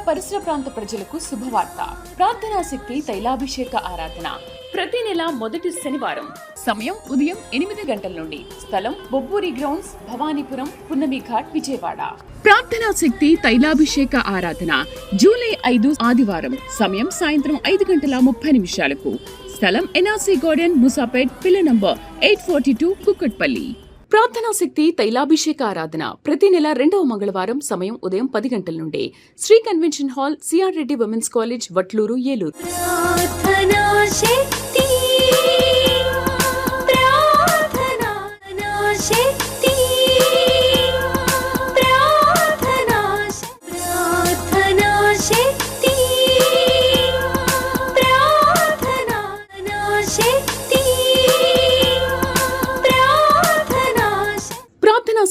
పరిసర ప్రాంత ప్రజలకు శుభవార్త. ప్రార్థనా శక్తి తైలాభిషేక ఆరాధన ప్రతి నెల మొదటి శనివారం. సమయం ఉదయం 8 గంటల నుండి. స్థలం బొబ్బూరి గ్రౌండ్స్, భవానీపురం, పున్నమి ఘాట్, విజయవాడ. ప్రార్థనా శక్తి తైలాభిషేక ఆరాధన జూలై 5 ఆదివారం. సమయం సాయంత్రం 5:30 స్థలం ఎన్ఆర్సీ గార్డెన్, ముసాపేట్, పిల్ల నంబర్ 842, కుక్కట్పల్లి. ప్రార్థనా శక్తి తైలాభిషేక ఆరాధన ప్రతి నెల 2వ మంగళవారం. సమయం ఉదయం 10 గంటల నుండి. Shri convention hall, CR Reddy women's college, Vatluru, Eluru.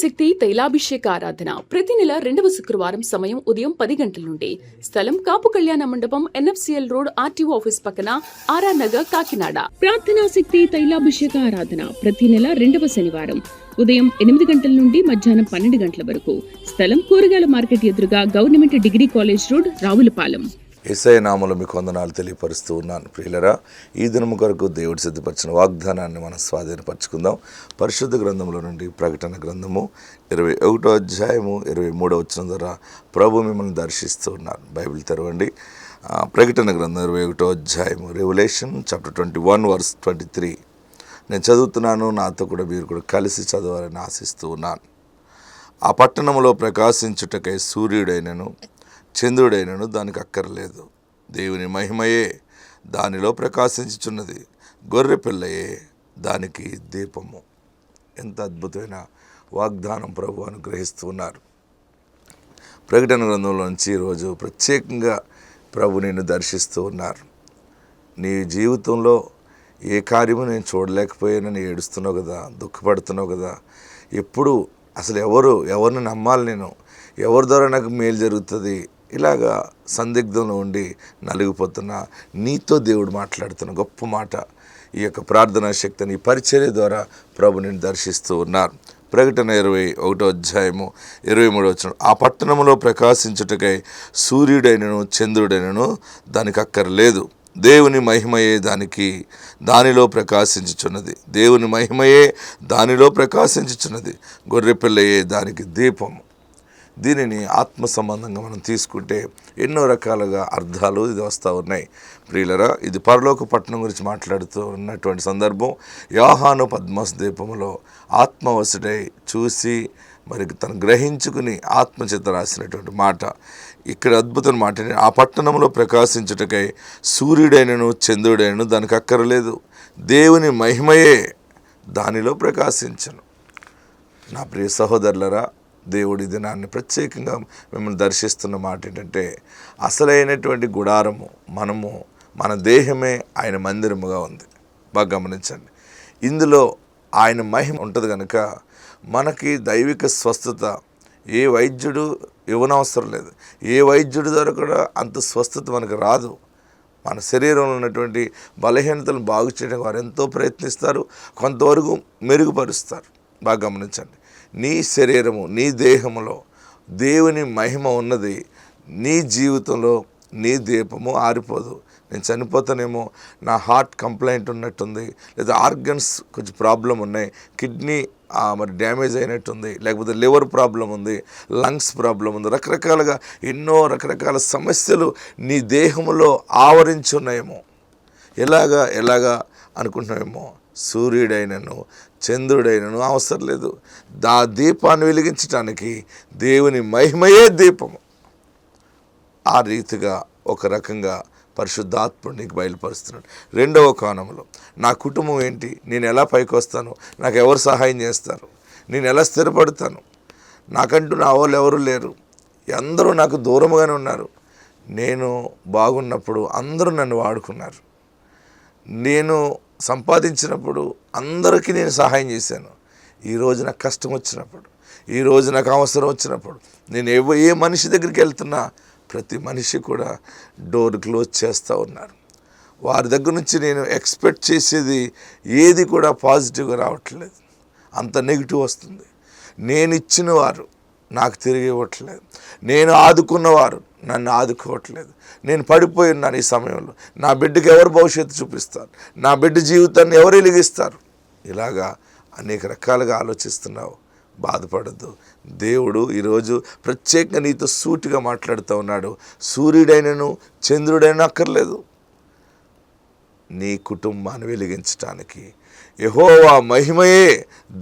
శక్తి తైలాభిషేక ఆరాధన ప్రతి నెల 2వ శుక్రవారం. సమయం ఉదయం 10 గంటల నుండి. స్థలం కాపు కళ్యాణ మండపం, ఎన్ఎఫ్సిఎల్ రోడ్, ఆర్టీఓ ఆఫీస్ పక్కన, ఆర్ఆర్ నగర్, కాకినాడ. ప్రార్థనా శక్తి తైలాభిషేక ఆరాధన ప్రతి నెల 2వ శనివారం. ఉదయం 8 గంటల నుండి మధ్యాహ్నం 12 గంటల వరకు. స్థలం కూరగాయల మార్కెట్ ఎదురుగా, government degree college road, Ravulapalem. Yesayya నామములో మీకు వందనాలు తెలియపరుస్తూ ఉన్నాను. ప్రియులరా, ఈ దినము కొరకు దేవుడు సిద్ధపరిచిన వాగ్దానాన్ని మనం స్వాధీనపరచుకుందాం. పరిశుద్ధ గ్రంథంలో నుండి ప్రకటన గ్రంథము 21వ అధ్యాయము 23వ వచనం ద్వారా ప్రభు మిమ్మల్ని దర్శిస్తూ ఉన్నారు. బైబిల్ తెరవండి. ప్రకటన గ్రంథం 21వ అధ్యాయము, రెవల్యూషన్ చాప్టర్ 21 వర్స్ 23. నేను చదువుతున్నాను, నాతో కూడా మీరు కూడా కలిసి చదవాలని ఆశిస్తూ ఉన్నాను. ఆ పట్టణంలో ప్రకాశించుటకై సూర్యుడైనను చంద్రుడైనను దానికి అక్కర్లేదు. దేవుని మహిమయే దానిలో ప్రకాశించుచున్నది, గొర్రె పిల్లయే దానికి దీపము. ఎంత అద్భుతమైన వాగ్దానం ప్రభు అనుగ్రహిస్తూ ఉన్నారు. ప్రకటన గ్రంథంలో నుంచి ఈరోజు ప్రత్యేకంగా ప్రభు నిన్ను దర్శిస్తూ ఉన్నారు. నీ జీవితంలో ఏ కార్యము నేను చూడలేకపోయానని ఏడుస్తున్నావు కదా, దుఃఖపడుతున్నావు కదా. ఎప్పుడు అసలు ఎవరిని నమ్మాలి, నేను ఎవరి ద్వారా నాకు మేలు జరుగుతుంది, ఇలాగా సందిగ్ధంలో ఉండి నలిగిపోతున్నా నీతో దేవుడు మాట్లాడుతున్న గొప్ప మాట. ఈ యొక్క ప్రార్థనా శక్తిని పరిచర్య ద్వారా ప్రభు నిన్ను దర్శిస్తూ ఉన్నారు. ప్రకటన 21వ అధ్యాయము 23వ వచనం. ఆ పట్టణంలో ప్రకాశించుటకై సూర్యుడైనను చంద్రుడైనను దానికి అక్కర్లేదు. దేవుని మహిమయే దానిలో ప్రకాశించుచున్నది. దేవుని మహిమయే దానిలో ప్రకాశించుచున్నది, గొర్రెపిల్లయే దానికి దీపము. దీనిని ఆత్మ సంబంధంగా మనం తీసుకుంటే ఎన్నో రకాలుగా అర్థాలు ఇది వస్తూ ఉన్నాయి. ప్రియులరా, ఇది పరలోక పట్టణం గురించి మాట్లాడుతూ ఉన్నటువంటి సందర్భం. యోహాను పద్మస్ దీపములో ఆత్మవశుడై చూసి మరి తను గ్రహించుకుని ఆత్మచేత రాసినటువంటి మాట. ఇక్కడ అద్భుతమైన మాట. ఆ పట్టణంలో ప్రకాశించుటకై సూర్యుడైనను చంద్రుడైనను దానికి అక్కరలేదు. దేవుని మహిమయే దానిలో ప్రకాశించను. నా ప్రియ సహోదరులరా, దేవుడి దినాన్ని ప్రత్యేకంగా మిమ్మల్ని దర్శిస్తున్న మాట ఏంటంటే, అసలైనటువంటి గుడారము మన దేహమే ఆయన మందిరముగా ఉంది. బాగా గమనించండి. ఇందులో ఆయన మహిమ ఉంటుంది కనుక మనకి దైవిక స్వస్థత ఏ వైద్యుడు ఇవ్వనవసరం లేదు. ఏ వైద్యుడి ద్వారా కూడా అంత స్వస్థత మనకు రాదు. మన శరీరంలో ఉన్నటువంటి బలహీనతలను బాగు చేయడానికి వారు ఎంతో ప్రయత్నిస్తారు, కొంతవరకు మెరుగుపరుస్తారు. బాగా గమనించండి. నీ శరీరము, నీ దేహములో దేవుని మహిమ ఉన్నది. నీ జీవితంలో నీ దీపము ఆరిపోదు. నేను చనిపోతానేమో, నా హార్ట్ కంప్లైంట్ ఉన్నట్టుంది, లేదా ఆర్గన్స్ కొంచెం ప్రాబ్లం ఉన్నాయి, కిడ్నీ మరి డ్యామేజ్ అయినట్టుంది, లేకపోతే లివర్ ప్రాబ్లం ఉంది, లంగ్స్ ప్రాబ్లం ఉంది, రకరకాలుగా ఎన్నో రకరకాల సమస్యలు నీ దేహంలో ఆవరించి ఉన్నాయేమో. ఎలాగా అనుకుంటున్నామేమో. సూర్యుడైనను చంద్రుడైనను అవసరం లేదు. దీపాన్ని వెలిగించడానికి దేవుని మహిమయే దీపము. ఆ రీతిగా ఒక రకంగా పరిశుద్ధాత్ముడు నీకు బయలుపరుస్తున్నాడు. రెండవ కోణంలో, నా కుటుంబం ఏంటి, నేను ఎలా పైకి వస్తాను, నాకు ఎవరు సహాయం చేస్తారు, నేను ఎలా స్థిరపడతాను, నాకంటూ నా వాళ్ళు ఎవరు లేరు, అందరూ నాకు దూరంగానే ఉన్నారు. నేను బాగున్నప్పుడు అందరూ నన్ను వాడుకున్నారు. నేను సంపాదించినప్పుడు అందరికీ నేను సహాయం చేశాను. ఈరోజు నాకు కష్టం వచ్చినప్పుడు, ఈరోజు నాకు అవసరం వచ్చినప్పుడు, నేను ఏ మనిషి దగ్గరికి వెళ్తున్నా ప్రతి మనిషి కూడా డోర్ క్లోజ్ చేస్తూ ఉన్నారు. వారి దగ్గర నుంచి నేను ఎక్స్పెక్ట్ చేసేది ఏది కూడా పాజిటివ్గా రావట్లేదు, అంత నెగిటివ్ వస్తుంది. నేను ఇచ్చిన వారు నాకు తిరిగి ఇవ్వట్లేదు, నేను ఆదుకున్నవారు నన్ను ఆదుకోవట్లేదు. నేను పడిపోయి ఉన్నాను. ఈ సమయంలో నా బిడ్డకి ఎవరు భవిష్యత్తు చూపిస్తారు, నా బిడ్డ జీవితాన్ని ఎవరు వెలిగిస్తారు, ఇలాగా అనేక రకాలుగా ఆలోచిస్తున్నావు. బాధపడద్దు. దేవుడు ఈరోజు ప్రత్యేకంగా నీతో సూటిగా మాట్లాడుతూ ఉన్నాడు. సూర్యుడైనను చంద్రుడైనా అక్కర్లేదు, నీ కుటుంబాన్ని వెలిగించటానికి యెహోవా మహిమయే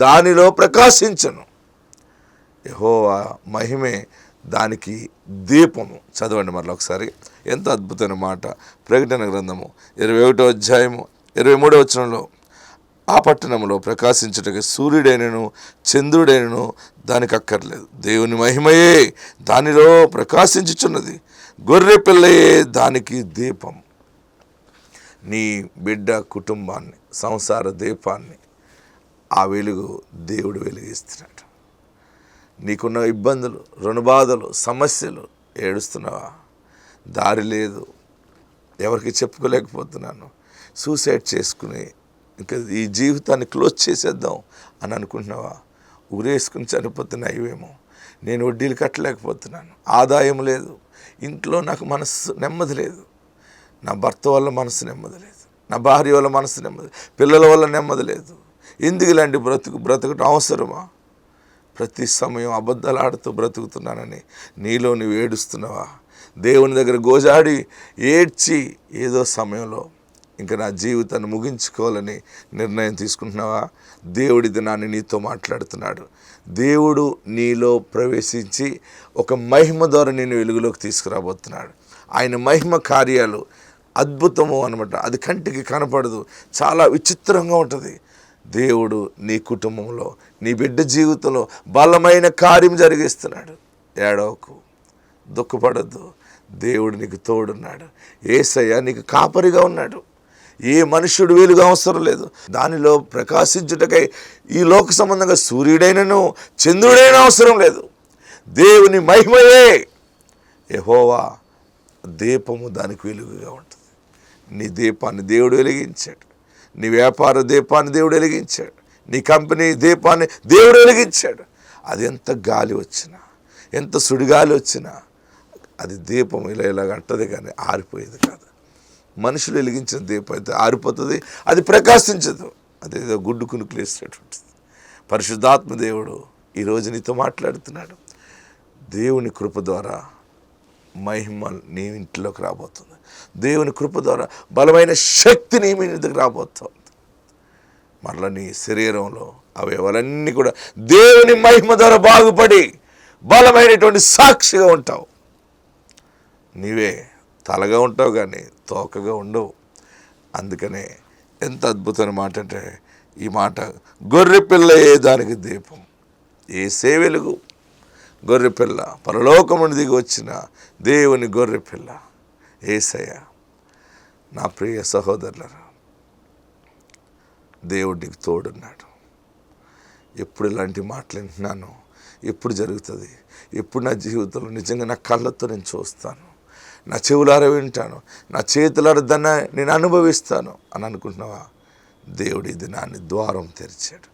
దానిలో ప్రకాశించను. యెహోవా మహిమే దానికి దీపము. చదవండి మరలా ఒకసారి. ఎంత అద్భుతమైన మాట. ప్రకటన గ్రంథము 21వ అధ్యాయము 23వ వచనంలో, ఆ పట్టణంలో ప్రకాశించుటకు సూర్యుడైనను చంద్రుడైనను దానికి అక్కర్లేదు, దేవుని మహిమయే దానిలో ప్రకాశించుచున్నది, గొర్రె పిల్లయే దానికి దీపం. నీ బిడ్డ కుటుంబాన్ని, సంసార దీపాన్ని ఆ వెలుగు దేవుడు వెలిగిస్తున్నాడు. నీకున్న ఇబ్బందులు, రుణబాధలు, సమస్యలు, ఏడుస్తున్నావా? దారి లేదు, ఎవరికి చెప్పుకోలేకపోతున్నాను, సూసైడ్ చేసుకుని ఇంకా ఈ జీవితాన్ని క్లోజ్ చేసేద్దాం అని అనుకుంటున్నావా? ఊరేసుకుని చనిపోతున్నా ఇవేమో, నేను వడ్డీలు కట్టలేకపోతున్నాను, ఆదాయం లేదు, ఇంట్లో నాకు మనసు నెమ్మది లేదు, నా భర్త వల్ల మనసు నెమ్మది లేదు, నా భార్య వల్ల మనసు నెమ్మది, పిల్లల వల్ల నెమ్మది లేదు, ఎందుకు ఇలాంటి బ్రతకటం అవసరమా? ప్రతి సమయం అబద్ధాలు ఆడుతూ బ్రతుకుతున్నానని నీలో నువ్వు ఏడుస్తున్నావా? దేవుని దగ్గర గోజాడి ఏడ్చి ఏదో సమయంలో ఇంకా నా జీవితాన్ని ముగించుకోవాలని నిర్ణయం తీసుకుంటున్నావా? దేవుడి దినాన్ని నీతో మాట్లాడుతున్నాడు. దేవుడు నీలో ప్రవేశించి ఒక మహిమ ద్వారా నేను వెలుగులోకి తీసుకురాబోతున్నాడు. ఆయన మహిమ కార్యాలు అద్భుతము అనమాట. అది కంటికి కనపడదు, చాలా విచిత్రంగా ఉంటుంది. దేవుడు నీ కుటుంబంలో, నీ బిడ్డ జీవితంలో బలమైన కార్యం జరిగిస్తున్నాడు. ఏడవకు, దుఃఖపడద్దు. దేవుడు నీకు తోడున్నాడు. యేసయ్య నీకు కాపరిగా ఉన్నాడు. ఏ మనుష్యుడు వెలుగు అవసరం లేదు. దానిలో ప్రకాశించుటకై ఈ లోక సంబంధంగా సూర్యుడైనను చంద్రుడైన అవసరం లేదు. దేవుని మహిమయే యెహోవా దీపము, దానికి వెలుగుగా ఉంటుంది. నీ దీపాన్ని దేవుడు వెలిగించాడు. నీ వ్యాపార దీపాన్ని దేవుడు వెలిగించాడు. నీ కంపెనీ దీపాన్ని దేవుడు వెలిగించాడు. అది ఎంత గాలి వచ్చినా, ఎంత సుడిగాలి వచ్చినా అది దీపం ఇలాగ అంటది కానీ ఆరిపోయేది కాదు. మనుషులు వెలిగించిన దీపం అయితే ఆరిపోతుంది, అది ప్రకాశించదు. అదేదో గుడ్డు కునుకులేసినటువంటిది. పరిశుద్ధాత్మ దేవుడు ఈరోజు నీతో మాట్లాడుతున్నాడు. దేవుని కృప ద్వారా మహిమ నీ ఇంట్లోకి రాబోతుంది. దేవుని కృప ద్వారా బలమైన శక్తి నీ మీదకి రాబోతుంది. మరలా నీ శరీరంలో అవయవాలన్నీ కూడా దేవుని మహిమ ద్వారా బాగుపడి బలమైనటువంటి సాక్షిగా ఉంటావు. నీవే తలగా ఉంటావు కానీ తోకగా ఉండవు. అందుకనే ఎంత అద్భుతమైన మాట అంటే ఈ మాట, గొర్రె పిల్లయే దానికి దీపం. యేసే వెలుగు. గొర్రె పిల్ల, పరలోకమును దిగి వచ్చిన దేవుని గొర్రె పిల్ల యేసయ్య. నా ప్రియ సహోదరులారా, దేవుడికి తోడున్నాడు. ఎప్పుడు ఇలాంటి మాటలు వింటున్నాను, ఎప్పుడు జరుగుతుంది, ఎప్పుడు నా జీవితంలో నిజంగా నా కళ్ళతో నేను చూస్తాను, నా చెవులారా వింటాను, నా చేతులారా దాన్ని నేను అనుభవిస్తాను అని అనుకుంటున్నావా? దేవుడు ఈ దినాన్ని ద్వారం తెరిచాడు.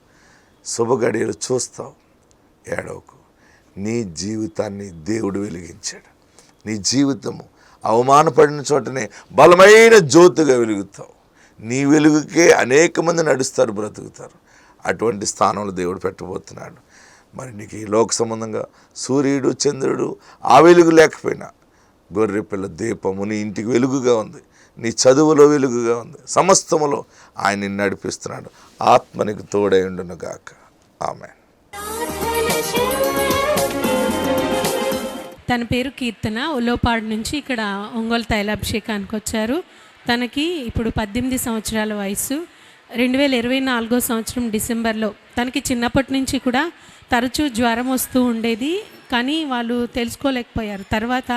శుభగడియలు చూస్తావు, ఏడవకు. నీ జీవితాన్ని దేవుడు వెలిగించాడు. నీ జీవితము అవమానపడిన చోటనే బలమైన జ్యోతిగా వెలుగుతావు. నీ వెలుగుకే అనేక మంది నడుస్తారు, బ్రతుకుతారు. అటువంటి స్థానంలో దేవుడు పెట్టబోతున్నాడు. మరి నీకు ఈ లోక సంబంధంగా సూర్యుడు చంద్రుడు ఆ వెలుగు లేకపోయినా గొర్రె పిల్ల దీపము నీ ఇంటికి వెలుగుగా ఉంది, నీ చదువులో వెలుగుగా ఉంది. సమస్తములో ఆయన నిన్ను నడిపిస్తున్నాడు. ఆత్మనికి తోడై ఉండును గాక. ఆమేన్. తన పేరు కీర్తన, ఉలోపాడు నుంచి ఇక్కడ ఒంగోలు తైలాభిషేకానికి వచ్చారు. తనకి ఇప్పుడు 18 సంవత్సరాల వయసు. 2024 సంవత్సరం డిసెంబర్లో తనకి చిన్నప్పటి నుంచి కూడా తరచూ జ్వరం వస్తూ ఉండేది, కానీ వాళ్ళు తెలుసుకోలేకపోయారు. తర్వాత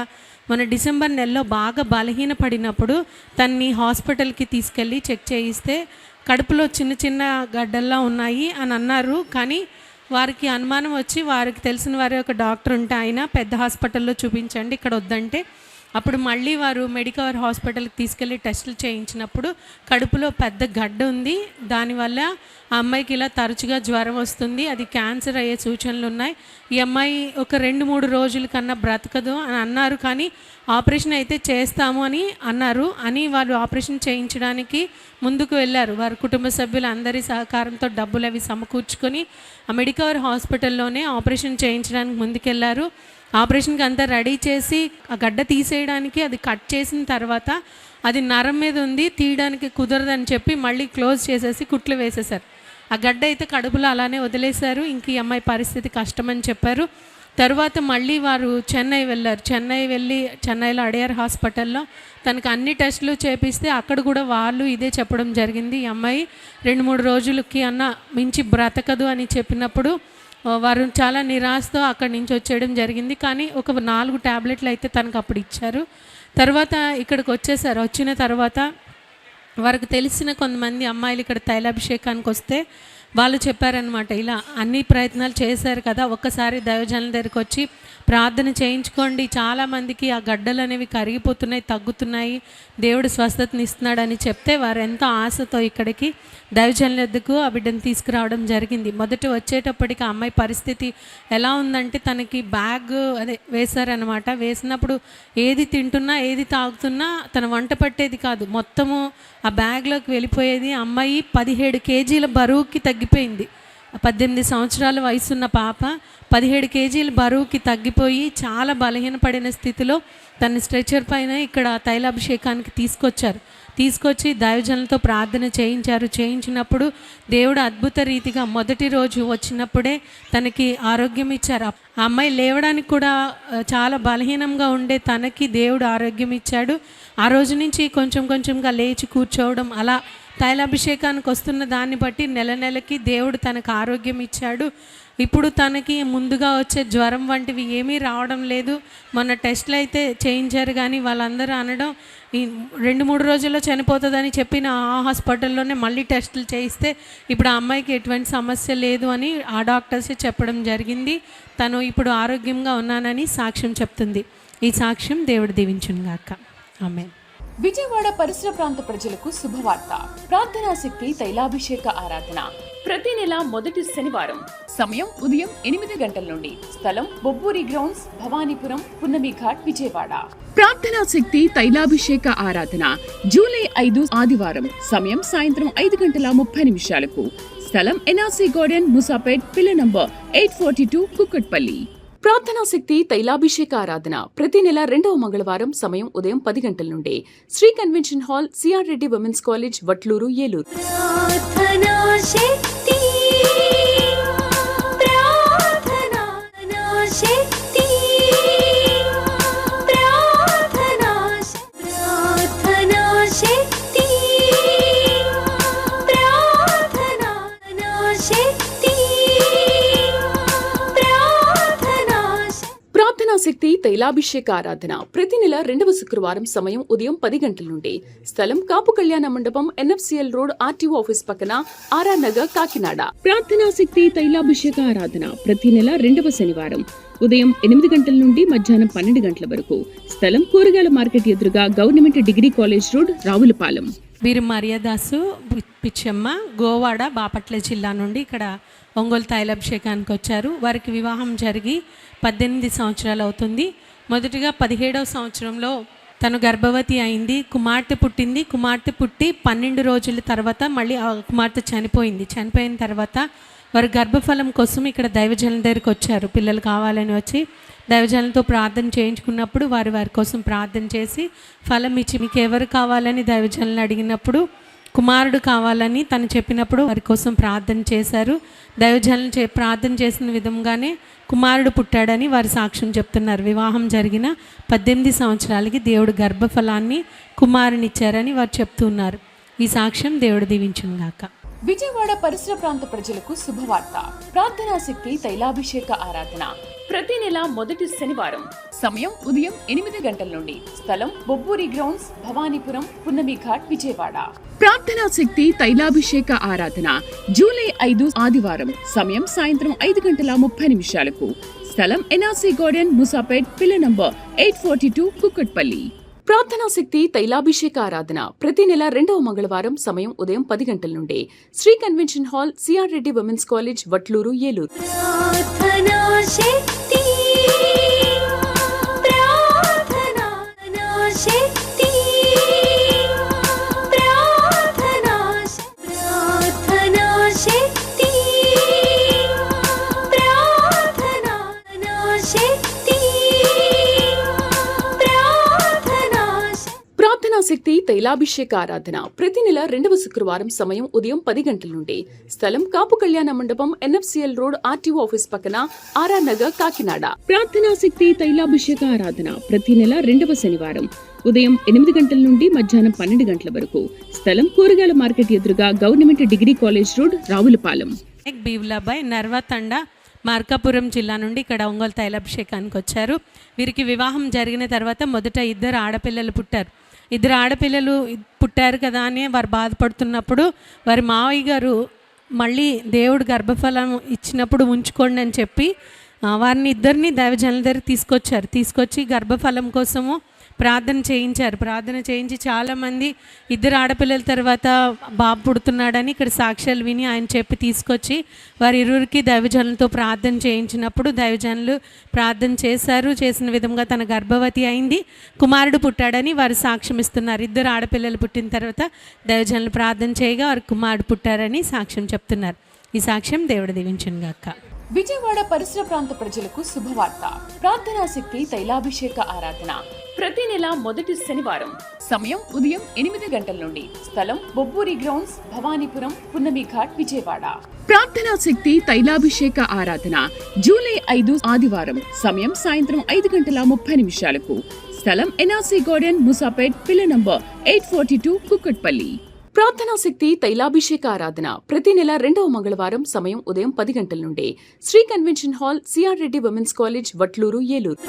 మన డిసెంబర్ నెలలో బాగా బలహీనపడినప్పుడు తన్ని హాస్పిటల్కి తీసుకెళ్ళి చెక్ చేయిస్తే కడుపులో చిన్న చిన్న గడ్డల్లా ఉన్నాయి అని అన్నారు. కానీ వారికి అనుమానం వచ్చి వారికి తెలిసిన వారి ఒక డాక్టర్ ఉంటే ఆయన పెద్ద హాస్పిటల్లో చూపించండి, ఇక్కడ వద్దంటే అప్పుడు మళ్ళీ వారు మెడికవర్ హాస్పిటల్కి తీసుకెళ్ళి టెస్టులు చేయించినప్పుడు కడుపులో పెద్ద గడ్డ ఉంది, దానివల్ల ఆ అమ్మాయికి ఇలా తరచుగా జ్వరం వస్తుంది, అది క్యాన్సర్ అయ్యే సూచనలు ఉన్నాయి, ఈ అమ్మాయి ఒక 2-3 రోజుల కన్నా బ్రతకదు అని అన్నారు. కానీ ఆపరేషన్ అయితే చేస్తాము అని అన్నారు. అని వాళ్ళు ఆపరేషన్ చేయించడానికి ముందుకు వెళ్ళారు. వారి కుటుంబ సభ్యులందరి సహకారంతో డబ్బులు అవి సమకూర్చుకొని ఆ మెడికవర్ హాస్పిటల్లోనే ఆపరేషన్ చేయించడానికి ముందుకెళ్ళారు. ఆపరేషన్కి అంతా రెడీ చేసి ఆ గడ్డ తీసేయడానికి అది కట్ చేసిన తర్వాత అది నరం మీద ఉంది, తీయడానికి కుదరదని చెప్పి మళ్ళీ క్లోజ్ చేసేసి కుట్లు వేసేశారు. ఆ గడ్డ అయితే కడుపులో అలానే వదిలేశారు. ఇంక ఈ అమ్మాయి పరిస్థితి కష్టమని చెప్పారు. తర్వాత మళ్ళీ వారు చెన్నై వెళ్ళారు. చెన్నైలో అడయార్ హాస్పిటల్లో తనకు అన్ని టెస్టులు చేపిస్తే అక్కడ కూడా వాళ్ళు ఇదే చెప్పడం జరిగింది, ఈ అమ్మాయి 2-3 రోజులకి మించి బ్రతకదు అని చెప్పినప్పుడు వారు చాలా నిరాశతో అక్కడి నుంచి వచ్చేయడం జరిగింది. కానీ ఒక 4 ట్యాబ్లెట్లు అయితే తనకు అప్పుడు ఇచ్చారు. తర్వాత ఇక్కడికి వచ్చేసారు. వచ్చిన తర్వాత వారికి తెలిసిన కొంతమంది అమ్మాయిలు ఇక్కడ తైలాభిషేకానికి వస్తే వాళ్ళు చెప్పారనమాట, ఇలా అన్ని ప్రయత్నాలు చేశారు కదా, ఒక్కసారి దైవజనుల దగ్గరికి వచ్చి ప్రార్థన చేయించుకోండి, చాలామందికి ఆ గడ్డలు అనేవి కరిగిపోతున్నాయి, తగ్గుతున్నాయి, దేవుడు స్వస్థతని ఇస్తున్నాడని చెప్తే వారు ఎంతో ఆశతో ఇక్కడికి దైవజనుల వద్దకు ఆ బిడ్డను తీసుకురావడం జరిగింది. మొదట వచ్చేటప్పటికి ఆ అమ్మాయి పరిస్థితి ఎలా ఉందంటే తనకి బ్యాగ్ వేశారనమాట. వేసినప్పుడు ఏది తింటున్నా ఏది తాగుతున్నా తన వంట పట్టేది కాదు, మొత్తము ఆ బ్యాగ్లోకి వెళ్ళిపోయేది. అమ్మాయి 17 కేజీల బరువుకి తగ్గిపోయింది. 18 సంవత్సరాల వయసున్న పాప 17 కేజీల బరువుకి తగ్గిపోయి చాలా బలహీనపడిన స్థితిలో తన స్ట్రెచర్ పైన ఇక్కడ తైలాభిషేకానికి తీసుకొచ్చి దైవజనులతో ప్రార్థన చేయించినప్పుడు దేవుడు అద్భుత రీతిగా మొదటి రోజు వచ్చినప్పుడే తనకి ఆరోగ్యం ఇచ్చారు. ఆ అమ్మాయి లేవడానికి కూడా చాలా బలహీనంగా ఉండే తనకి దేవుడు ఆరోగ్యం ఇచ్చాడు. ఆ రోజు నుంచి కొంచెంగా లేచి కూర్చోవడం, అలా తైలాభిషేకానికి వస్తున్న దాన్ని బట్టి నెలకి దేవుడు తనకు ఆరోగ్యం ఇచ్చాడు. ఇప్పుడు తనకి ముందుగా వచ్చే జ్వరం వంటివి ఏమీ రావడం లేదు. మొన్న టెస్టులు అయితే చేయించారు, కానీ వాళ్ళందరూ అనడం ఈ 2-3 రోజుల్లో చనిపోతుందని చెప్పిన ఆ హాస్పిటల్లోనే మళ్ళీ టెస్టులు చేయిస్తే ఇప్పుడు ఆ అమ్మాయికి ఎటువంటి సమస్య లేదు అని ఆ డాక్టర్సే చెప్పడం జరిగింది. తను ఇప్పుడు ఆరోగ్యంగా ఉన్నానని సాక్ష్యం చెప్తుంది. ఈ సాక్ష్యం దేవుడు దీవించును గాక. ఆమేన్. విజయవాడ పరిసర ప్రాంత ప్రజలకు శుభవార్త. ప్రార్థనా శక్తి తైలాభిషేక ఆరాధన ప్రతి నెల మొదటి శనివారం. సమయం ఉదయం 8 గంటల నుండి. స్థలం బొబ్బూరి గ్రౌండ్స్, భవానీపురం, పున్నమి ఘాట్, విజయవాడ. ప్రార్థనా శక్తి తైలాభిషేక ఆరాధన జూలై 5 ఆదివారం. సమయం సాయంత్రం 5:30 స్థలం ఎన్ఆర్సీ గార్డెన్, ముసాపేట్, పిల్ల నంబర్ 842, కుక్కట్పల్లి. ప్రార్థనా శక్తి తైలాభిషేక ఆరాధన ప్రతి నెల 2వ మంగళవారం. సమయం ఉదయం 10 గంటల నుండి. Shri convention hall, CR Reddy women's college, Vatluru, Eluru. శక్తి తైలాభిషేక ఆరాధన ప్రతి నెల 2వ శుక్రవారం. సమయం ఉదయం 10 గంటల నుండి. స్థలం కాపు కళ్యాణ మండపం, ఎన్ఎఫ్సిఎల్ రోడ్, ఆర్టీఓ ఆఫీస్ పక్కన, ఆర్ఆర్ నగర్, కాకినాడ. ప్రార్థనా శక్తి తైలాభిషేక ఆరాధన ప్రతి నెల 2వ శనివారం. ఉదయం 8 గంటల నుండి మధ్యాహ్నం 12 గంటల వరకు. స్థలం కూరగాయల మార్కెట్ ఎదురుగా, government degree college road, Ravulapalem. వీరు మరియదాసు పిచ్చమ్మ, గోవాడ, బాపట్ల జిల్లా నుండి ఇక్కడ ఒంగోలు తైలాభిషేకానికి వచ్చారు. వారికి వివాహం జరిగి 18 సంవత్సరాలు అవుతుంది. మొదటిగా 17వ సంవత్సరంలో తను గర్భవతి అయింది, కుమార్తె పుట్టింది. కుమార్తె పుట్టి 12 రోజుల తర్వాత మళ్ళీ ఆ కుమార్తె చనిపోయింది. చనిపోయిన తర్వాత వారు గర్భఫలం కోసం ఇక్కడ దైవజనుల దగ్గరికి వచ్చారు. పిల్లలు కావాలని వచ్చి దైవజనులతో ప్రార్థన చేయించుకున్నప్పుడు వారి కోసం ప్రార్థన చేసి ఫలం ఇచ్చి, మీకు ఎవరు కావాలని దైవజనులను అడిగినప్పుడు కుమారుడు కావాలని తను చెప్పినప్పుడు వారి కోసం ప్రార్థన చేశారు. దైవజనులు ప్రార్థన చేసిన విధంగానే కుమారుడు పుట్టాడని వారి సాక్ష్యం చెప్తున్నారు. వివాహం జరిగిన 18 సంవత్సరాలకి దేవుడు గర్భఫలాన్ని కుమారునిచ్చారని వారు చెప్తున్నారు. ఈ సాక్ష్యం దేవుడు దీవించును గాక. విజయవాడ పరిసర ప్రాంత ప్రజలకు శుభవార్త. ప్రార్థనా శక్తి తైలాభిషేక ఆరాధన ప్రతి నెల మొదటి శనివారం. సమయం ఉదయం 8 గంటల నుండి. స్థలం బొబ్బూరి గ్రౌండ్స్, భవానీపురం, పున్నమి ఘాట్, విజయవాడ. ప్రార్థనా శక్తి తైలాభిషేక ఆరాధన జూలై 5 ఆదివారం. సమయం సాయంత్రం 5:30 స్థలం ఎన్ఆర్సీ గార్డెన్, ముసాపేట్, పిల్ల నంబర్ 842, కుక్కట్పల్లి. ప్రార్థనా శక్తి తైలాభిషేక ఆరాధన ప్రతి నెల 2వ మంగళవారం. సమయం ఉదయం 10 గంటల నుండి. Shri convention hall, CR Reddy women's college, Vatluru, Eluru. శక్తి తైలాభిషేక ఆరాధన ప్రతి నెల 2వ శుక్రవారం. సమయం ఉదయం 10 గంటల నుండి. స్థలం కాపు కళ్యాణ మండపం, ఎన్ఎఫ్సిఎల్ రోడ్, ఆర్టీఓ ఆఫీస్ పక్కన, ఆర్ఆర్ నగర్, కాకినాడ. ప్రార్థనా శక్తి తైలాభిషేక ఆరాధన ప్రతి నెల 2వ శనివారం. ఉదయం 8 గంటల నుండి మధ్యాహ్నం 12 గంటల వరకు. స్థలం కూరగాయల మార్కెట్ ఎదురుగా, government degree college road, Ravulapalem. బీవ్లాబాయ్ నర్వతండ, మార్కాపురం జిల్లా నుండి ఇక్కడ ఒంగోలు తైలాభిషేకానికి వచ్చారు. వీరికి వివాహం జరిగిన తర్వాత మొదట 2 ఆడపిల్లలు పుట్టారు. 2 ఆడపిల్లలు పుట్టారు కదా అని వారు బాధపడుతున్నప్పుడు వారి మావయ్య గారు మళ్ళీ దేవుడు గర్భఫలం ఇచ్చినప్పుడు ఉంచుకోండి అని చెప్పి వారిని ఇద్దరిని దైవజనుల దగ్గర తీసుకొచ్చి గర్భఫలం కోసము ప్రార్థన చేయించి చాలామంది 2 ఆడపిల్లల తర్వాత బాబు పుడుతున్నాడని ఇక్కడ సాక్ష్యాలు విని ఆయన చెప్పి తీసుకొచ్చి వారి ఇరువురికి దైవజనులతో ప్రార్థన చేయించినప్పుడు దైవజనులు ప్రార్థన చేసిన విధంగా తన గర్భవతి అయింది, కుమారుడు పుట్టాడని వారు సాక్ష్యం ఇస్తున్నారు. 2 ఆడపిల్లలు పుట్టిన తర్వాత దైవజనులు ప్రార్థన చేయగా వారి కుమారుడు పుట్టారని సాక్ష్యం చెప్తున్నారు. ఈ సాక్ష్యం దేవుడు దీవించును గాక. విజయవాడ పరిసర ప్రాంత ప్రజలకు శుభవార్త. ప్రార్థనా శక్తి తైలాభిషేక ఆరాధన ప్రతి నెల మొదటి శనివారం. సమయం ఉదయం 8 గంటల నుండి. స్థలం బొబ్బూరి గ్రౌండ్స్, భవానీపురం, పున్నమి ఘాట్, విజయవాడ. ప్రార్థనా శక్తి తైలాభిషేక ఆరాధన జూలై 5 ఆదివారం. సమయం సాయంత్రం 5:30 స్థలం ఎన్ఆర్సీ గార్డెన్, ముసాపేట్, పిల్ల నంబర్ 842, కుక్కట్పల్లి. ప్రార్థనా శక్తి తైలాభిషేక ఆరాధన ప్రతి నెల 2వ మంగళవారం. సమయం ఉదయం 10 గంటల నుండి. Shri convention hall, CR Reddy women's college, Vatluru, Eluru.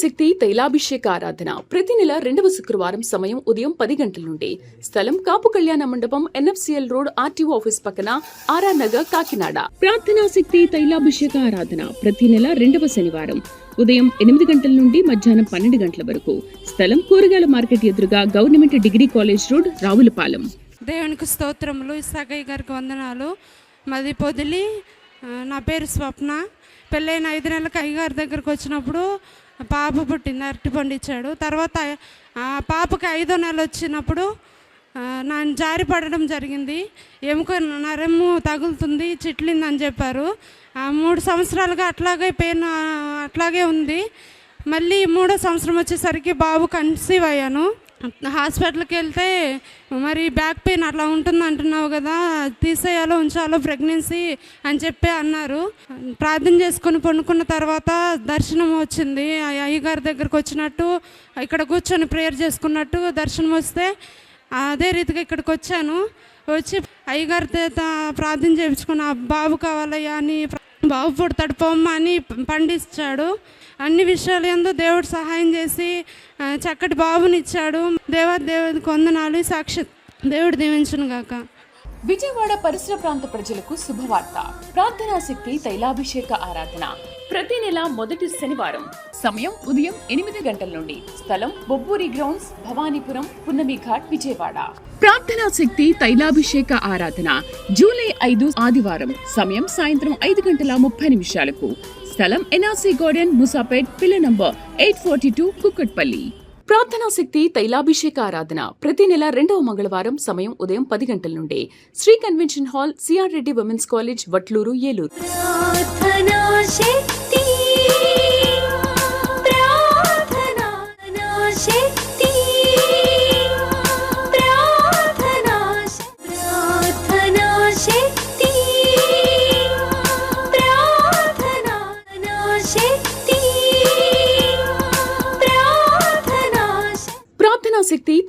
శక్తి తైలాభిషేక ఆరాధన ప్రతి నెల 2వ శుక్రవారం. సమయం ఉదయం 10 గంటల నుండి. స్థలం కాపు కళ్యాణ మండపం, ఎన్ఎఫ్సిఎల్ రోడ్, ఆర్టీఓ ఆఫీస్ పక్కన, ఆర్ఆర్ నగర్, కాకినాడ. ప్రార్థనా శక్తి తైలాభిషేక ఆరాధన ప్రతి నెల 2వ శనివారం. ఉదయం 8 గంటల నుండి మధ్యాహ్నం 12 గంటల వరకు. స్థలం కూరగాయల మార్కెట్ ఎదురుగా, government degree college road, Ravulapalem. దేవునికి స్తోత్రములు. ఇసాకయ్య గారికి వందనాలు. మాది పొదిలి. నా పేరు స్వప్న. పెళ్ళైన 5 నెలలకు అయ్యగారి దగ్గరకు వచ్చినప్పుడు పాప పుట్టింది, అరటిపండు ఇచ్చాడు. తర్వాత పాపకి 5వ నెల వచ్చినప్పుడు నేను జారి పడడం జరిగింది. ఎముక నరము తగులుతుంది, చిట్లిందని చెప్పారు. 3 సంవత్సరాలుగా అట్లాగే పెయిన్ అట్లాగే ఉంది. మళ్ళీ 3వ సంవత్సరం వచ్చేసరికి బాబు కన్సీవ్ అయ్యాను. హాస్పిటల్కి వెళ్తే మరి బ్యాక్ పెయిన్ అట్లా ఉంటుంది అంటున్నావు కదా, తీసేయాలో ఉంచాలో ప్రెగ్నెన్సీ అని చెప్పి అన్నారు. ప్రార్థన చేసుకొని పండుకున్న తర్వాత దర్శనం వచ్చింది. అయ్యగారి దగ్గరకు వచ్చినట్టు, ఇక్కడ కూర్చొని ప్రేయర్ చేసుకున్నట్టు దర్శనం వస్తే అదే రీతిగా ఇక్కడికి వచ్చాను. వచ్చి అయ్యగారి ప్రార్థన చేయించుకున్న బాబు కావాలయ్యా అని, బాబు పుడతాడు పోమ్మ అని పండిస్తాడు. అన్ని విషయాలు ఎందు దేవుడు సహాయం చేసి చక్కటి బాబునిచ్చాడు. దేవుడికి వందనాలు. సాక్షి దేవుడు దీవించును గాక. విజయవాడ పరిసర ప్రాంత ప్రజలకు శుభవార్త. ప్రార్థనా శక్తి తైలాభిషేక ఆరాధన ప్రతి నెల మొదటి శనివారం. సమయం ఉదయం 8 గంటల నుండి. స్థలం బొబ్బూరి గ్రౌండ్స్, భవానీపురం, పున్నమి ఘాట్, విజయవాడ. ప్రార్థనా శక్తి తైలాభిషేక ఆరాధన జూలై 5 ఆదివారం. సమయం సాయంత్రం 5:30 స్థలం ఎన్ఆర్సీ గార్డెన్, ముసాపేట్, పిల్ల నంబర్ 842, కుక్కట్పల్లి. ప్రార్థనా శక్తి తైలాభిషేక ఆరాధన ప్రతి నెల 2వ మంగళవారం. సమయం ఉదయం 10 గంటల నుండి. Shri convention hall, CR Reddy women's college, Vatluru, Eluru.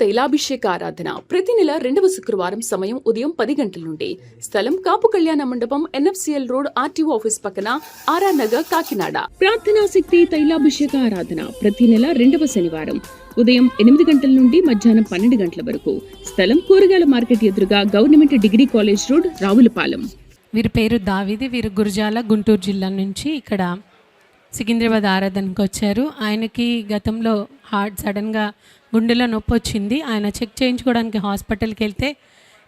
తైలాభిషేక ఆరాధన ప్రతి నెల 2వ శుక్రవారం సమయం ఉదయం 10 గంటల నుండి. స్థలం కాపు కళ్యాణ మండపం, NFCL రోడ్, RTO ఆఫీస్ పక్కన, ఆర్ఆర్ నగర్, కాకినాడ. ప్రార్థనా శక్తి తైలాభిషేక ఆరాధన ప్రతి నెల 2వ శనివారం ఉదయం 8 గంటల నుండి మధ్యాహ్నం 12 గంటల వరకు. స్థలం కూరగాయల మార్కెట్ ఎదురుగా government degree college road, Ravulapalem. వీరి పేరు దావిది. వీరు గురజాల, గుంటూరు జిల్లా నుంచి ఇక్కడ సికింద్రాబాద్ ఆరాధనకు వచ్చారు. ఆయనకి గతంలో హార్ట్ సడన్గా గుండెలో నొప్పి వచ్చింది. ఆయన చెక్ చేయించుకోవడానికి హాస్పిటల్కి వెళ్తే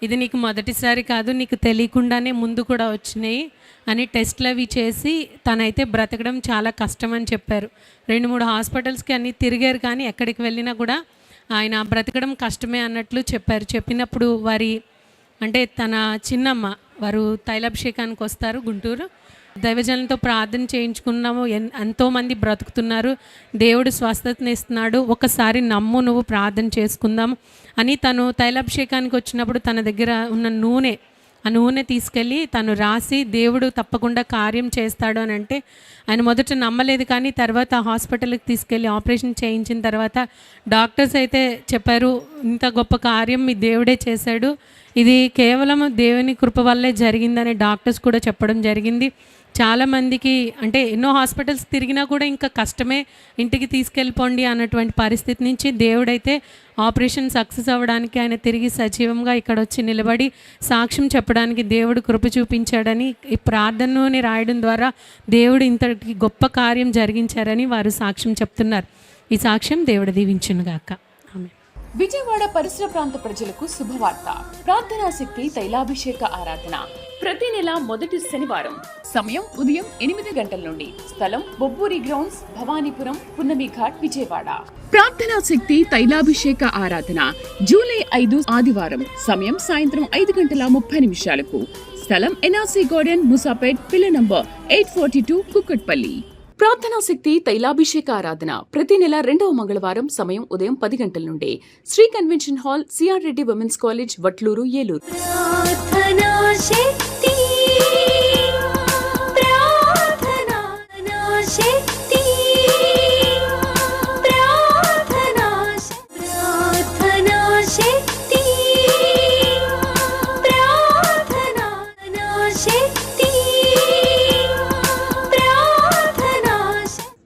ఇది నీకు మొదటిసారి కాదు, నీకు తెలియకుండానే ముందు కూడా వచ్చినాయి అని టెస్ట్లు అవి చేసి తనైతే బ్రతకడం చాలా కష్టం అని చెప్పారు. 2-3 హాస్పిటల్స్కి అన్నీ తిరిగారు, కానీ ఎక్కడికి వెళ్ళినా కూడా ఆయన బ్రతకడం కష్టమే అన్నట్లు చెప్పారు. చెప్పినప్పుడు అంటే తన చిన్నమ్మ వారు తైలాభిషేకానికి వస్తారు గుంటూరు. దైవజనులతో ప్రార్థన చేయించుకున్నాము, ఎంతోమంది బ్రతుకుతున్నారు, దేవుడు స్వస్థతని ఇస్తున్నాడు, ఒకసారి నమ్ము, నువ్వు ప్రార్థన చేసుకుందాం అని తను తైలాభిషేకానికి వచ్చినప్పుడు తన దగ్గర ఉన్న ఆ నూనె తీసుకెళ్ళి తను రాసి దేవుడు తప్పకుండా కార్యం చేస్తాడు అని అంటే ఆయన మొదట నమ్మలేదు. కానీ తర్వాత హాస్పిటల్కి తీసుకెళ్ళి ఆపరేషన్ చేయించిన తర్వాత డాక్టర్స్ అయితే చెప్పారు, ఇంత గొప్ప కార్యం మీ దేవుడే చేశాడు, ఇది కేవలం దేవుని కృప వల్లే జరిగిందని డాక్టర్స్ కూడా చెప్పడం జరిగింది. చాలామందికి అంటే ఎన్నో హాస్పిటల్స్ తిరిగినా కూడా ఇంకా కష్టమే, ఇంటికి తీసుకెళ్ళిపోండి అన్నటువంటి పరిస్థితి నుంచి దేవుడైతే ఆపరేషన్ సక్సెస్ అవ్వడానికి ఆయన తిరిగి సజీవంగా ఇక్కడ వచ్చి నిలబడి సాక్ష్యం చెప్పడానికి దేవుడు కృప చూపించాడని ఈ ప్రార్థనని రాయడం ద్వారా దేవుడు ఇంతటి గొప్ప కార్యం జరిగించారని వారు సాక్ష్యం చెప్తున్నారు. ఈ సాక్ష్యం దేవుడు దీవించునుగాక. ఆమేన్. విజయవాడ పరిసర ప్రాంత ప్రజలకు శుభవార్త. ప్రార్థనా శక్తి తైలాభిషేక ఆరాధన ప్రతి నెల మొదటి శనివారం సమయం ఉదయం 8 గంటల నుండి. స్థలం బొబ్బూరి గ్రౌండ్స్, భవానీపురం, పున్నమి ఘాట్, విజయవాడ. ప్రార్థనా శక్తి తైలాభిషేక ఆరాధన జూలై 5 ఆదివారం సమయం సాయంత్రం 5:30 స్థలం NRC గార్డెన్, ముసాపేట్, పిల్ల నంబర్ 842, కుక్కట్పల్లి. ప్రార్థనా శక్తి తైలాభిషేక ఆరాధన ప్రతి నెల 2వ మంగళవారం సమయం ఉదయం 10 గంటల నుండి. Shri convention hall, CR Reddy women's college, Vatluru, Eluru. ప్రార్థనా శక్తి, ప్రార్థనా శక్తి, ప్రార్థనా శక్తి, ప్రార్థనా శక్తి.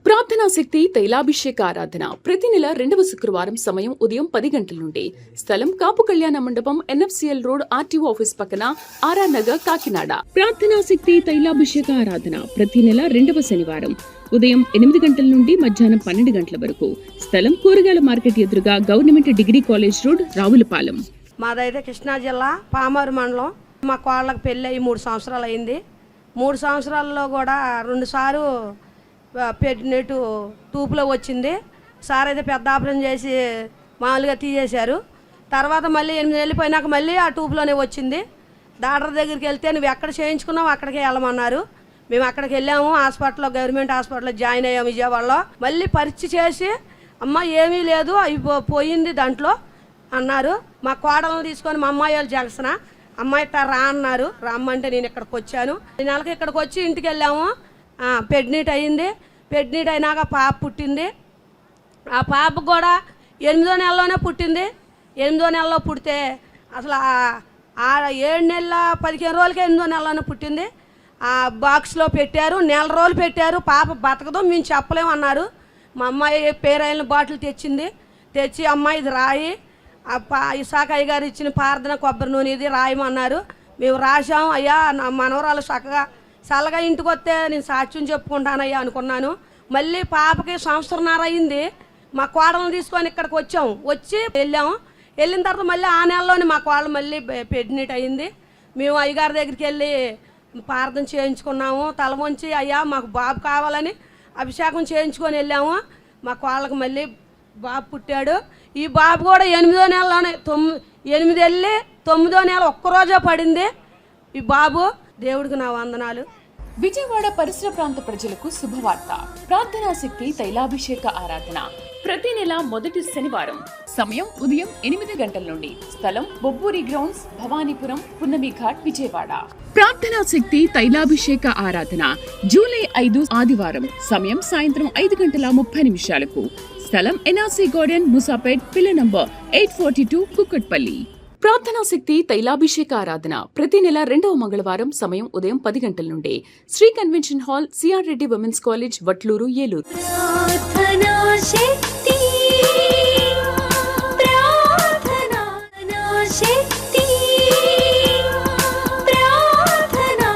ప్రార్థనా శక్తి తైలాభిషేక ఆరాధన ప్రతి నెల 2వ శుక్రవారం సమయం ఉదయం 10 గంటల నుండి. స్థలం కాపు కళ్యాణ మండపం, NFCL రోడ్, RTO ఆఫీస్ పక్కన, ఆర్ఆర్ నగర్, కాకినాడ. ప్రార్థనా శక్తి తైలాభిషేక ఆరాధన ప్రతి నెల 2వ శనివారం ఉదయం 8 గంటల నుండి మధ్యాహ్నం 12 గంటల వరకు. స్థలం కూరగాయల మార్కెట్ ఎదురుగా government degree college road, Ravulapalem. మాదైతే కృష్ణా జిల్లా పామారు మండలం. మా కోళ్ళకి పెళ్ళి అయ్యి 3 సంవత్సరాలు అయింది. 3 సంవత్సరాల్లో కూడా 2 సార్లు పెట్టినట్టు టూపులో వచ్చింది. సార్ అయితే పెద్ద ఆపరేషన్ చేసి మామూలుగా తీసేశారు. తర్వాత మళ్ళీ 8 నెలలు పోయినాక మళ్ళీ ఆ టూపులోనే వచ్చింది. డాక్టర్ దగ్గరికి వెళ్తే నువ్వు ఎక్కడ చేయించుకున్నావు అక్కడికే వెళ్ళమన్నారు. మేము అక్కడికి వెళ్ళాము, హాస్పిటల్లో, గవర్నమెంట్ హాస్పిటల్లో జాయిన్ అయ్యాము విజయవాడలో. మళ్ళీ పరీక్ష చేసి అమ్మ ఏమీ లేదు, అవి పోయింది దాంట్లో అన్నారు. మా కోడలను తీసుకొని మా అమ్మాయి వాళ్ళు జగసన అమ్మాయి రా అన్నారు. రమ్మంటే నేను ఇక్కడికి వచ్చాను. ఈ నెలకి ఇక్కడికి వచ్చి ఇంటికి వెళ్ళాము. ప్రెగ్నెంట్ అయింది. ప్రెగ్నెంట్ అయినాక పాప పుట్టింది. ఆ పాప కూడా 8వ నెలలోనే పుట్టింది. 8వ నెలలో పుడితే అసలు 7 నెలల 15 రోజులకే 8వ నెలలోనే పుట్టింది. ఆ బాక్స్లో పెట్టారు, 1 నెల రోజులు పెట్టారు. పాప బతకదు, మేము చెప్పలేమన్నారు. మా అమ్మాయి పేరైన బాటిల్ తెచ్చి అమ్మాయి ఇది రాయి, ఇసాకయ్య గారు ఇచ్చిన ప్రార్థన కొబ్బరి నూనె ఇది రాయమన్నారు. మేము రాసాం. అయ్యా నా మనవరాలు చల్లగా ఇంటికి వస్తే నేను సాక్ష్యం చెప్పుకుంటానయ్యా అనుకున్నాను. మళ్ళీ పాపకి 1.5 సంవత్సరం అయింది. మా కోడలను తీసుకొని ఇక్కడికి వచ్చి వెళ్ళాము. వెళ్ళిన తర్వాత మళ్ళీ ఆ నెలలోనే మా కోడలు మళ్ళీ ప్రెగ్నెంట్ అయింది. మేము అయ్యగారి దగ్గరికి వెళ్ళి ప్రార్థన చేయించుకున్నాము. తల వంచి అయ్యా మాకు బాబు కావాలని అభిషేకం చేయించుకొని వెళ్ళాము. మా కోళ్ళకి మళ్ళీ బాబు పుట్టాడు. ఈ బాబు కూడా 8వ నెలలోనే 8 వెళ్ళి 9వ నెల ఒక్కరోజే పడింది ఈ బాబు. దేవుడికి నా వందనాలు. విజయవాడ పరిసర ప్రాంత ప్రజలకు శుభవార్త. ప్రార్థనా శక్తి తైలాభిషేక ఆరాధన ప్రతి నెల మొదటి శనివారం. సమయం ఉదయం 8 గంటల నుండి. స్థలం బొబ్బూరి గ్రౌండ్స్, భవానీపురం, పున్నమి ఘాట్, విజయవాడ. ప్రార్థనా శక్తి తైలాభిషేక ఆరాధన జూలై 5 ఆదివారం. సమయం సాయంత్రం 5:30 స్థలం ఎన్ఆర్సీ గార్డెన్, ముసాపేట్, పిల్ల నంబర్ 842, కుక్కట్పల్లి. ప్రార్థనా శక్తి తైలాభిషేక ఆరాధన ప్రతి నెల 2వ మంగళవారం. సమయం ఉదయం 10 గంటల నుండి. Shri convention hall, CR Reddy women's college, Vatluru, Eluru. ప్రార్థనా శక్తి ప్రార్థనా శక్తి ప్రార్థనా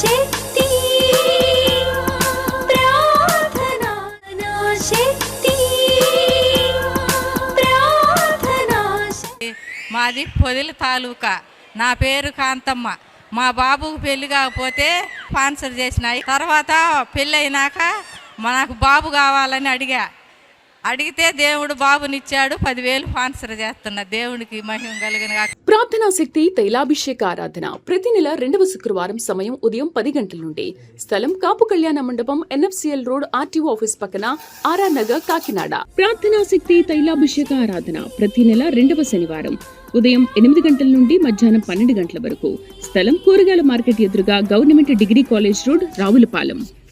శక్తి ప్రార్థనా శక్తి ప్రార్థనా. మాది పొదిలి తాలూకా. నా పేరు కాంతమ్మ. మా బాబుకు పెళ్లి కాకపోతే స్పాన్సర్ చేసినాయి. తర్వాత పెళ్ళి అయినాక నాకు బాబు కావాలని అడిగితే దేవుడు బాబునిచ్చాడు. 10,000 స్పాన్సర్ చేస్తున్నా. దేవునికి మహిమ కలిగిన. ప్రార్థనా శక్తి తైలాభిషేక ఆరాధన ప్రతి నెల 2వ శుక్రవారం. సమయం ఉదయం 10 గంటల నుండి. స్థలం కాపు కళ్యాణ మండపం, ఎన్ఎఫ్సిఎల్ రోడ్, ఆర్టీఓ ఆఫీస్ పక్కన, ఆర్ఆర్ నగర్, కాకినాడ. ప్రార్థనా శక్తి తైలాభిషేక ఆరాధన ప్రతి నెల 2వ శనివారం. ఉదయం 8 గంటల నుండి మధ్యాహ్నం 12 గంటల వరకు. స్థలం కూరగాయల మార్కెట్ ఎదురుగా, government degree college road, Ravulapalem.